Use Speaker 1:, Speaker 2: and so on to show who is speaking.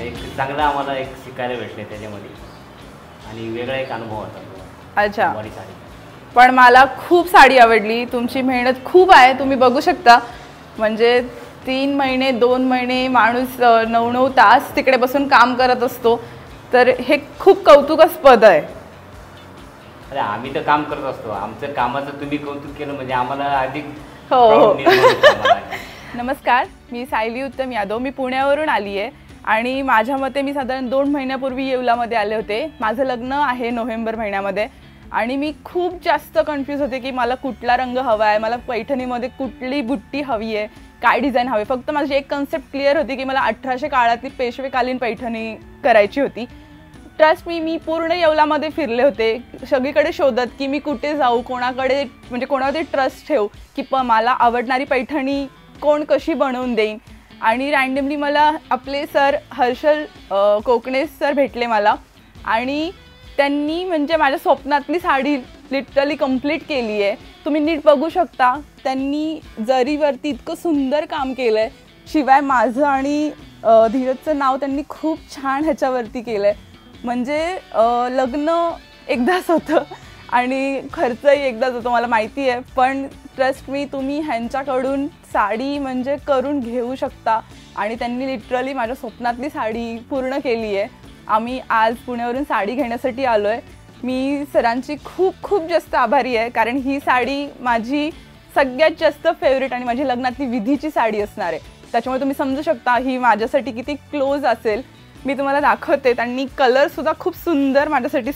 Speaker 1: एक चांगला आम्हाला एक शिकायला भेटले त्याच्यामध्ये आणि वेगळा एक अनुभव होता।
Speaker 2: अच्छा,
Speaker 1: नऊवारी साडी
Speaker 2: पण मला खूप साडी आवडली, तुमची मेहनत खूप आहे, तुम्ही बघू शकता। म्हणजे 3 महिने 2 महिने माणूस 9-9 तास तिकडे बसून काम करत असतो, तर हे खूप कौतुकास्पद आहे।
Speaker 1: अरे आम्ही तर काम करत असतो, आमचं कामाचं तुम्ही कौतुक केलं म्हणजे आम्हाला अधिक
Speaker 2: हो
Speaker 1: निर्माण होतो आम्हाला।
Speaker 2: नमस्कार, मी सायली उत्तम यादव, मी पुण्यावरून आली आहे आणि माझ्या मते मी साधारण 2 महिन्यापूर्वी येवलामध्ये आले होते। माझं लग्न आहे नोव्हेंबर महिन्यामध्ये आणि मी खूप जास्त कन्फ्यूज होते की मला कुठला रंग हवा आहे, मला पैठणीमध्ये कुठली बुट्टी हवी आहे, काय डिझाईन हवी। फक्त माझी एक कन्सेप्ट क्लिअर होती की मला 1800 काळातली पेशवेकालीन पैठणी करायची होती। ट्रस्ट मी पूर्ण येवलामध्ये फिरले होते, सगळीकडे शोधत की मी कुठे जाऊ, कोणाकडे म्हणजे कोणावरती ट्रस्ट ठेवू की मला आवडणारी पैठणी कोण कशी बनवून देईन। आणि रँडमली मला आपले सर हर्षल कोकणे सर भेटले मला आणि त्यांनी म्हणजे माझ्या स्वप्नातली साडी लिटरली कंप्लीट केली आहे। तुम्ही नीट बघू शकता, त्यांनी जरीवरती इतकं सुंदर काम केलं आहे, शिवाय माझं आणि धीरजचं नाव त्यांनी खूप छान ह्याच्यावरती केलं आहे। म्हणजे लग्न एकदाच होतं आणि खर्चही एकदाच होतो मला माहिती आहे, पण ट्रस्ट मी तुम्ही ह्यांच्याकडून साडी म्हणजे करून घेऊ शकता आणि त्यांनी लिटरली माझ्या स्वप्नातली साडी पूर्ण केली आहे। आम्ही आज पुण्यावरून साडी घेण्यासाठी आलो आहे। मी सरांची खूप खूप जास्त आभारी आहे, कारण ही साडी माझी सगळ्यात जास्त फेवरेट आणि माझी लग्नातली विधीची साडी असणार आहे, त्याच्यामुळे तुम्ही समजू शकता ही माझ्यासाठी किती क्लोज असेल। मी तुम्हाला दाखवते, त्यांनी कलरसुद्धा खूप सुंदर माझ्यासाठी